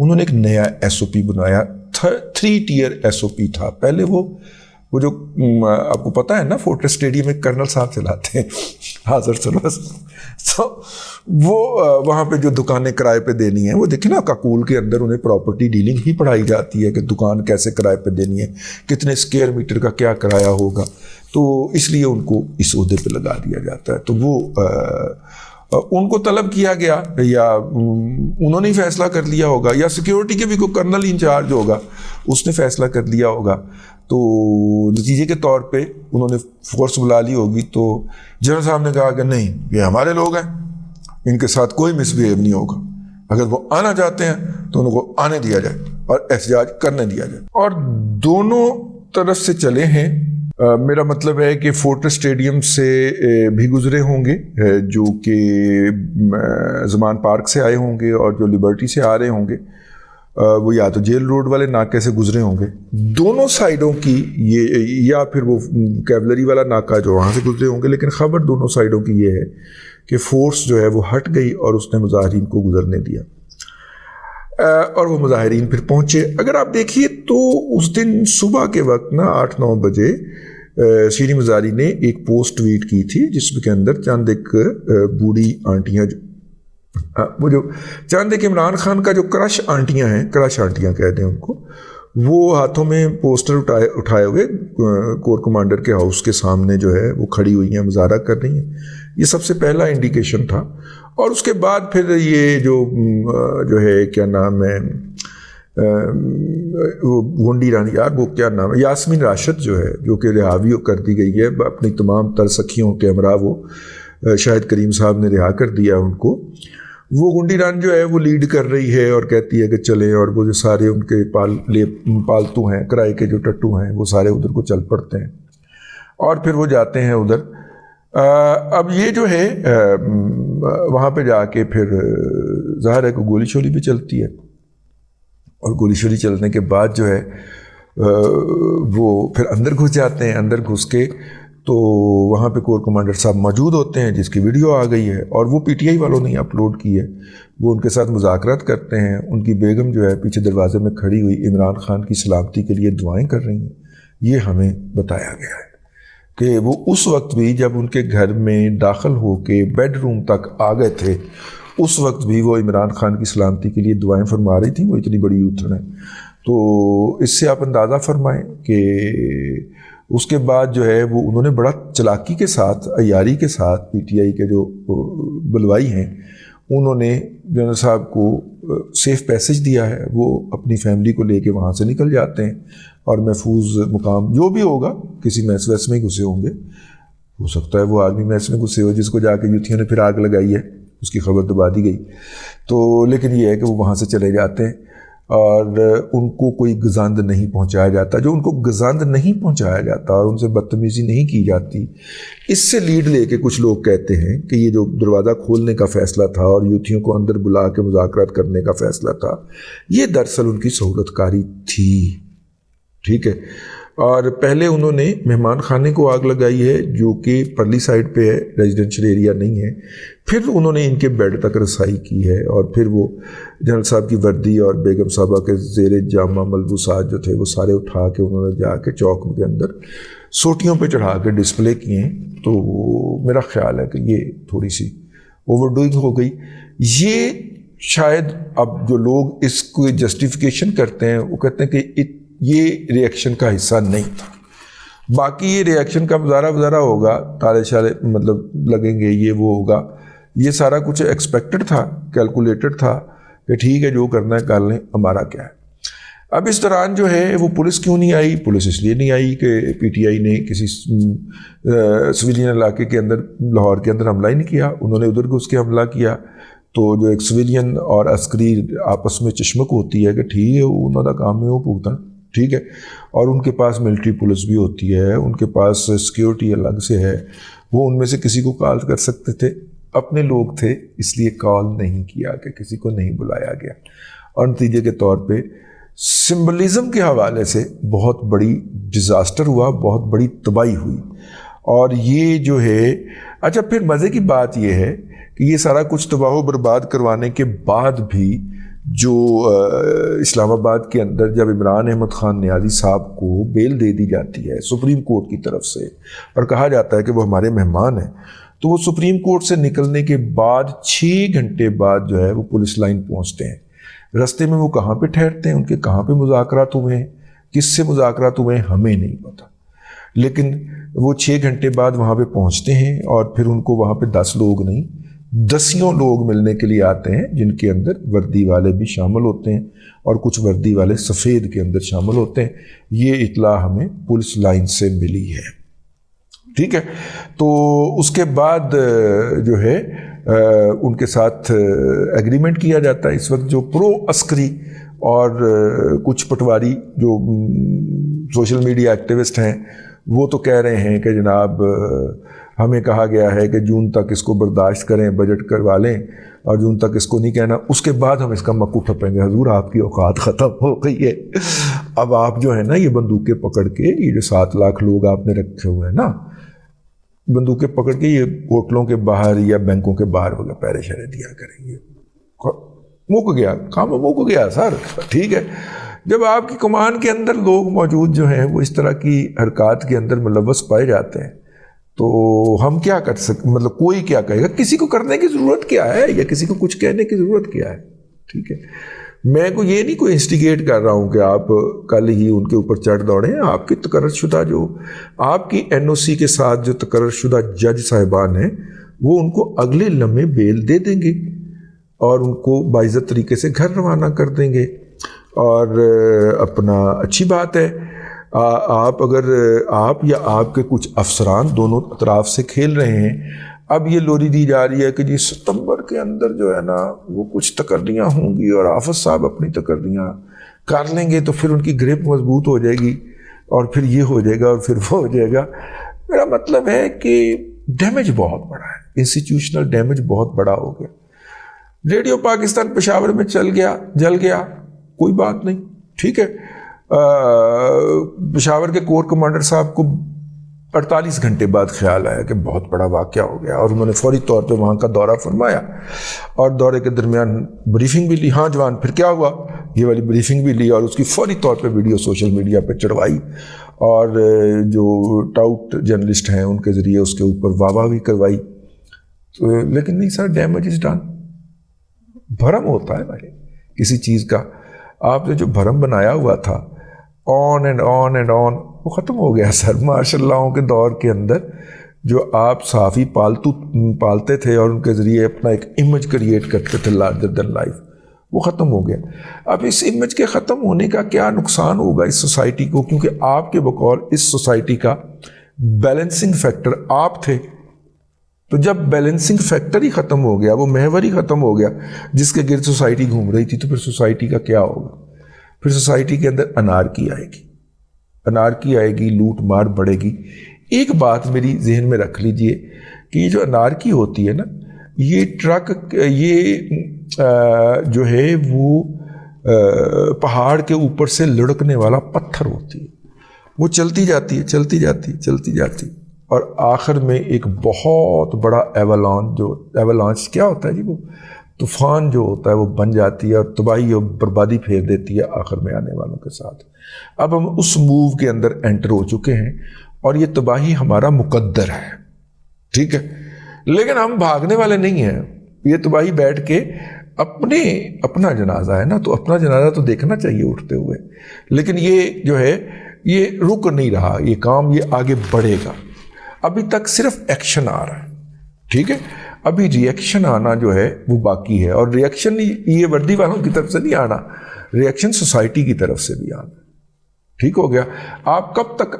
انہوں نے ایک نیا SOP بنایا. 3 tier SOP تھا. پہلے وہ جو آپ کو پتہ ہے نا فورٹریس اسٹیڈیم میں کرنل صاحب چلاتے ہیں حاضر سروس, تو وہ وہاں پہ جو دکانیں کرائے پہ دینی ہیں وہ دیکھیں نا کاکول کے اندر انہیں پراپرٹی ڈیلنگ ہی پڑھائی جاتی ہے کہ دکان کیسے کرائے پہ دینی ہے, کتنے اسکوائر میٹر کا کیا کرایہ ہوگا, تو اس لیے ان کو اس عہدے پہ لگا دیا جاتا ہے. تو وہ ان کو طلب کیا گیا یا انہوں نے ہی فیصلہ کر لیا ہوگا یا سیکیورٹی کے بھی کوئی کرنل انچارج ہوگا اس نے فیصلہ کر لیا ہوگا. تو نتیجے کے طور پہ انہوں نے فورس بلا لی ہوگی. تو جنرل صاحب نے کہا کہ نہیں یہ ہمارے لوگ ہیں, ان کے ساتھ کوئی مس بہیو نہیں ہوگا, اگر وہ آنا چاہتے ہیں تو ان کو آنے دیا جائے اور احتجاج کرنے دیا جائے. اور دونوں طرف سے چلے ہیں. میرا مطلب ہے کہ فورٹریس اسٹیڈیم سے بھی گزرے ہوں گے جو کہ زمان پارک سے آئے ہوں گے, اور جو لبرٹی سے آ رہے ہوں گے وہ یا تو جیل روڈ والے ناکے سے گزرے ہوں گے. دونوں سائڈوں کی یہ, یا پھر وہ کیولری والا ناکا جو وہاں سے گزرے ہوں گے, لیکن خبر دونوں سائڈوں کی یہ ہے کہ فورس جو ہے وہ ہٹ گئی اور اس نے مظاہرین کو گزرنے دیا, اور وہ مظاہرین پھر پہنچے. اگر آپ دیکھیے تو اس دن صبح کے وقت نا 8-9 بجے شیریں مزاری نے ایک پوسٹ ٹویٹ کی تھی جس کے اندر چند ایک بوڑھی آنٹیاں, وہ جو چند ایک عمران خان کا جو کرش آنٹیاں ہیں, کرش آنٹیاں کہتے ہیں ان کو, وہ ہاتھوں میں پوسٹر اٹھائے ہوئے کور کمانڈر کے ہاؤس کے سامنے جو ہے وہ کھڑی ہوئی ہیں, مظاہرہ کر رہی ہیں. یہ سب سے پہلا انڈیکیشن تھا. اور اس کے بعد پھر یہ جو ہے کیا نام ہے وہ گونڈی رانی, یار وہ کیا نام ہے, یاسمین راشد جو ہے, جو کہ رہاوی کر دی گئی ہے اپنی تمام تر سکھیوں کے ہمراہ, وہ شاہد کریم صاحب نے رہا کر دیا ان کو. وہ گونڈی ران جو ہے وہ لیڈ کر رہی ہے اور کہتی ہے کہ چلیں, اور وہ جو سارے ان کے پالتو ہیں کرائے کے جو ٹٹو ہیں وہ سارے ادھر کو چل پڑتے ہیں اور پھر وہ جاتے ہیں ادھر. اب یہ جو ہے وہاں پہ جا کے پھر ظاہر ہے کہ گولی شولی بھی چلتی ہے, اور گولی شولی چلنے کے بعد جو ہے وہ پھر اندر گھس جاتے ہیں. اندر گھس کے تو وہاں پہ کور کمانڈر صاحب موجود ہوتے ہیں جس کی ویڈیو آ گئی ہے, اور وہ PTI والوں نے اپلوڈ کی ہے. وہ ان کے ساتھ مذاکرات کرتے ہیں. ان کی بیگم جو ہے پیچھے دروازے میں کھڑی ہوئی عمران خان کی سلامتی کے لیے دعائیں کر رہی ہیں. یہ ہمیں بتایا گیا ہے کہ وہ اس وقت بھی جب ان کے گھر میں داخل ہو کے بیڈ روم تک آ گئے تھے, اس وقت بھی وہ عمران خان کی سلامتی کے لیے دعائیں فرما رہی تھیں. وہ اتنی بڑی یوتھن ہے. تو اس سے آپ اندازہ فرمائیں کہ اس کے بعد جو ہے وہ انہوں نے بڑا چلاکی کے ساتھ, عیاری کے ساتھ PTI کے جو بلوائی ہیں انہوں نے جنرل صاحب کو سیف پیسج دیا ہے. وہ اپنی فیملی کو لے کے وہاں سے نکل جاتے ہیں اور محفوظ مقام جو بھی ہوگا, کسی میس ویس میں گھسے ہوں گے, ہو سکتا ہے وہ آرمی میس میں گھسے ہو جس کو جا کے یوتھیوں نے پھر آگ لگائی ہے, اس کی خبر دبا دی گئی. تو لیکن یہ ہے کہ وہ وہاں سے چلے جاتے ہیں اور ان کو کوئی گزاند نہیں پہنچایا جاتا. جو ان کو گزاند نہیں پہنچایا جاتا اور ان سے بدتمیزی نہیں کی جاتی, اس سے لیڈ لے کے کچھ لوگ کہتے ہیں کہ یہ جو دروازہ کھولنے کا فیصلہ تھا اور یوتھیوں کو اندر بلا کے مذاکرات کرنے کا فیصلہ تھا, یہ دراصل ان کی سہولت کاری تھی. ٹھیک ہے. اور پہلے انہوں نے مہمان خانے کو آگ لگائی ہے جو کہ پرلی سائڈ پہ ہے, ریزیڈنشل ایریا نہیں ہے. پھر انہوں نے ان کے بیڈ تک رسائی کی ہے, اور پھر وہ جنرل صاحب کی وردی اور بیگم صاحبہ کے زیر جامہ ملبوسات جو تھے وہ سارے اٹھا کے انہوں نے جا کے چوک کے اندر سوٹیوں پہ چڑھا کے ڈسپلے کیے ہیں. تو میرا خیال ہے کہ یہ تھوڑی سی اوور ڈوئنگ ہو گئی. یہ شاید اب جو لوگ اس کو جسٹیفیکیشن کرتے ہیں وہ کہتے ہیں کہ یہ ریئیکشن کا حصہ نہیں تھا. باقی یہ ریئیکشن کا مظاہرہ ہوگا, تالے شالے مطلب لگیں گے, یہ وہ ہوگا, یہ سارا کچھ ایکسپیکٹڈ تھا, کیلکولیٹڈ تھا کہ ٹھیک ہے جو کرنا ہے کر لیں, ہمارا کیا ہے. اب اس دوران جو ہے وہ پولیس کیوں نہیں آئی؟ پولیس اس لیے نہیں آئی کہ PTI نے کسی سویلین علاقے کے اندر, لاہور کے اندر حملہ ہی نہیں کیا. انہوں نے ادھر گھس کے حملہ کیا. تو جو ایک سویلین اور عسکری آپس میں چشمک ہوتی ہے کہ ٹھیک ہے انہوں کا کام ہے وہ پوچھنا, ٹھیک ہے. اور ان کے پاس ملٹری پولیس بھی ہوتی ہے, ان کے پاس سیکیورٹی الگ سے ہے, وہ ان میں سے کسی کو کال کر سکتے تھے. اپنے لوگ تھے اس لیے کال نہیں کیا, کہ کسی کو نہیں بلایا گیا. اور نتیجے کے طور پہ سمبلزم کے حوالے سے بہت بڑی ڈیزاسٹر ہوا, بہت بڑی تباہی ہوئی. اور یہ جو ہے, اچھا پھر مزے کی بات یہ ہے کہ یہ سارا کچھ تباہ و برباد کروانے کے بعد بھی جو اسلام آباد کے اندر جب عمران احمد خان نیازی صاحب کو بیل دے دی جاتی ہے سپریم کورٹ کی طرف سے اور کہا جاتا ہے کہ وہ ہمارے مہمان ہیں، تو وہ سپریم کورٹ سے نکلنے کے بعد 6 گھنٹے بعد جو ہے وہ پولیس لائن پہنچتے ہیں۔ رستے میں وہ کہاں پہ ٹھہرتے ہیں، ان کے کہاں پہ مذاکرات ہوئے ہیں، کس سے مذاکرات ہوئے ہیں، ہمیں نہیں پتہ، لیکن وہ 6 گھنٹے بعد وہاں پہ پہنچتے ہیں اور پھر ان کو وہاں پہ 10 لوگ نہیں 10 لوگ ملنے کے لیے آتے ہیں، جن کے اندر وردی والے بھی شامل ہوتے ہیں اور کچھ وردی والے سفید کے اندر شامل ہوتے ہیں۔ یہ اطلاع ہمیں پولیس لائن سے ملی ہے، ٹھیک ہے۔ تو اس کے بعد جو ہے ان کے ساتھ ایگریمنٹ کیا جاتا ہے۔ اس وقت جو پرو عسکری اور کچھ پٹواری جو سوشل میڈیا ایکٹیوسٹ ہیں وہ تو کہہ رہے ہیں کہ جناب ہمیں کہا گیا ہے کہ جون تک اس کو برداشت کریں، بجٹ کروا لیں، اور جون تک اس کو نہیں کہنا، اس کے بعد ہم اس کا مکو ٹھپیں گے۔ حضور آپ کی اوقات ختم ہو گئی ہے، اب آپ جو ہے نا یہ بندوقیں پکڑ کے یہ جو 7 لاکھ لوگ آپ نے رکھے ہوئے ہیں نا، بندوقیں پکڑ کے یہ ہوٹلوں کے باہر یا بینکوں کے باہر وغیرہ پہرے شہرے دیا کریں گے۔ مک گیا کام، مک گیا سر، ٹھیک ہے۔ جب آپ کی کمان کے اندر لوگ موجود جو ہیں وہ اس طرح کی حرکات کے اندر ملوث پائے جاتے ہیں تو ہم کیا کر سکتے، مطلب کوئی کیا کہے گا، کسی کو کرنے کی ضرورت کیا ہے یا کسی کو کچھ کہنے کی ضرورت کیا ہے، ٹھیک ہے۔ میں کو یہ نہیں کوئی انسٹیگیٹ کر رہا ہوں کہ آپ کل ہی ان کے اوپر چڑھ دوڑیں۔ آپ کی تقرر شدہ جو آپ کی NOC کے ساتھ جو تقرر شدہ جج صاحبان ہیں وہ ان کو اگلے لمحے بیل دے دیں گے اور ان کو باعزت طریقے سے گھر روانہ کر دیں گے، اور اپنا اچھی بات ہے۔ آپ اگر آپ یا آپ کے کچھ افسران دونوں اطراف سے کھیل رہے ہیں، اب یہ لوری دی جا رہی ہے کہ جی ستمبر کے اندر جو ہے نا وہ کچھ تقرریاں ہوں گی اور حافظ صاحب اپنی تقرریاں کر لیں گے تو پھر ان کی گرپ مضبوط ہو جائے گی اور پھر یہ ہو جائے گا اور پھر وہ ہو جائے گا۔ میرا مطلب ہے کہ ڈیمیج بہت بڑا ہے، انسٹیٹیوشنل ڈیمیج بہت بڑا ہو گیا۔ ریڈیو پاکستان پشاور میں جل گیا، کوئی بات نہیں، ٹھیک ہے۔ پشاور کے کور کمانڈر صاحب کو 48 گھنٹے بعد خیال آیا کہ بہت بڑا واقعہ ہو گیا اور انہوں نے فوری طور پہ وہاں کا دورہ فرمایا اور دورے کے درمیان بریفنگ بھی لی۔ ہاں جوان پھر کیا ہوا، یہ والی بریفنگ بھی لی اور اس کی فوری طور پہ ویڈیو سوشل میڈیا پہ چڑھوائی اور جو ٹاؤٹ جرنلسٹ ہیں ان کے ذریعے اس کے اوپر واہ بھی کروائی۔ لیکن نہیں سر، ڈیمیج از ڈن۔ بھرم ہوتا ہے بھائی کسی چیز کا، آپ نے جو بھرم بنایا ہوا تھا on and on and on وہ ختم ہو گیا سر۔ ماشاء اللہ کے دور کے اندر جو آپ صحافی پالتے تھے اور ان کے ذریعے اپنا ایک امیج کریٹ کرتے تھے لارجر دین لائف، وہ ختم ہو گیا۔ اب اس امیج کے ختم ہونے کا کیا نقصان ہوگا اس سوسائٹی کو، کیونکہ آپ کے بقول اس سوسائٹی کا بیلنسنگ فیکٹر آپ تھے، تو جب بیلنسنگ فیکٹر ہی ختم ہو گیا، وہ محور ہی ختم ہو گیا جس کے گرد سوسائٹی گھوم رہی تھی، تو پھر سوسائٹی کا کیا ہوگا؟ پھر سوسائٹی کے اندر انارکی آئے گی، لوٹ مار بڑھے گی۔ ایک بات میری ذہن میں رکھ لیجئے کہ یہ جو انارکی ہوتی ہے نا، یہ ٹرک یہ جو ہے وہ پہاڑ کے اوپر سے لڑکنے والا پتھر ہوتی ہے، وہ چلتی جاتی اور آخر میں ایک بہت بڑا ایولانچ کیا ہوتا ہے جی، وہ طوفان جو ہوتا ہے وہ بن جاتی ہے اور تباہی اور بربادی پھیر دیتی ہے آخر میں آنے والوں کے ساتھ۔ اب ہم اس موو کے اندر انٹر ہو چکے ہیں اور یہ تباہی ہمارا مقدر ہے، ٹھیک ہے، لیکن ہم بھاگنے والے نہیں ہیں۔ یہ تباہی بیٹھ کے اپنا جنازہ ہے نا، تو اپنا جنازہ تو دیکھنا چاہیے اٹھتے ہوئے، لیکن یہ جو ہے یہ رک نہیں رہا، یہ کام یہ آگے بڑھے گا۔ ابھی تک صرف ایکشن آ رہا ہے، ٹھیک ہے، ابھی ری ایکشن آنا جو ہے وہ باقی ہے، اور ری ایکشن یہ وردی والوں کی طرف سے نہیں آنا، ری ایکشن سوسائٹی کی طرف سے بھی آنا، ٹھیک ہو گیا۔ آپ کب تک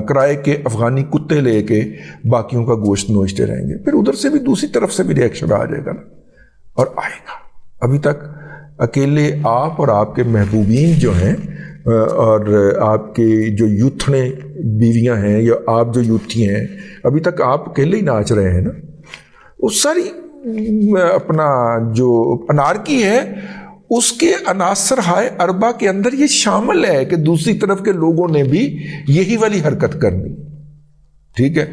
کرائے کے افغانی کتے لے کے باقیوں کا گوشت نوچتے رہیں گے؟ پھر ادھر سے بھی دوسری طرف سے بھی ری ایکشن آ جائے گا نا، اور آئے گا۔ ابھی تک اکیلے آپ اور آپ کے محبوبین جو ہیں اور آپ کے جو یوتھڑے بیویاں ہیں یا آپ جو یوتھی ہیں، ابھی تک آپ اکیلے ہی ناچ رہے ہیں نا۔ وہ ساری اپنا جو انارکی ہے اس کے عناصر ہائے اربع کے اندر یہ شامل ہے کہ دوسری طرف کے لوگوں نے بھی یہی والی حرکت کرنی، ٹھیک ہے۔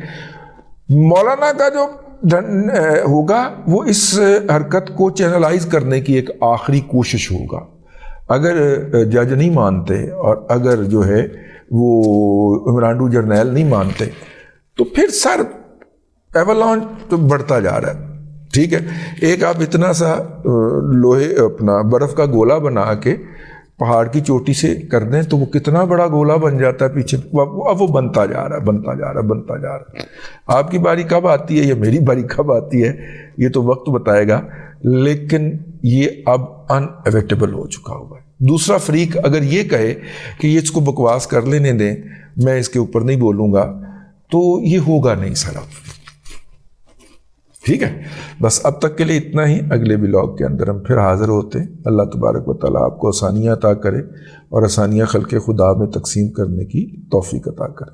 مولانا کا جو ہوگا وہ اس حرکت کو چینلائز کرنے کی ایک آخری کوشش ہوگا. اگر جج نہیں مانتے اور اگر جو ہے وہ میمورانڈم جرنیل نہیں مانتے تو پھر سر ایولانچ تو بڑھتا جا رہا ہے. ٹھیک ہے, ایک آپ اتنا سا لوہے اپنا برف کا گولا بنا کے پہاڑ کی چوٹی سے کر دیں تو وہ کتنا بڑا گولا بن جاتا ہے پیچھے, اب وہ بنتا جا رہا ہے بنتا جا رہا ہے بنتا جا رہا ہے. آپ کی باری کب آتی ہے یا میری باری کب آتی ہے یہ تو وقت بتائے گا, لیکن یہ اب ان ایویٹیبل ہو چکا ہوا ہے. دوسرا فریق اگر یہ کہے کہ یہ اس کو بکواس کر لینے دیں, میں اس کے اوپر نہیں بولوں گا, تو یہ ہوگا نہیں سر اب. ٹھیک ہے, بس اب تک کے لیے اتنا ہی. اگلے ولاگ کے اندر ہم پھر حاضر ہوتے ہیں. اللہ تبارک و تعالیٰ آپ کو آسانیاں عطا کرے اور آسانیاں خلق خدا میں تقسیم کرنے کی توفیق عطا کرے.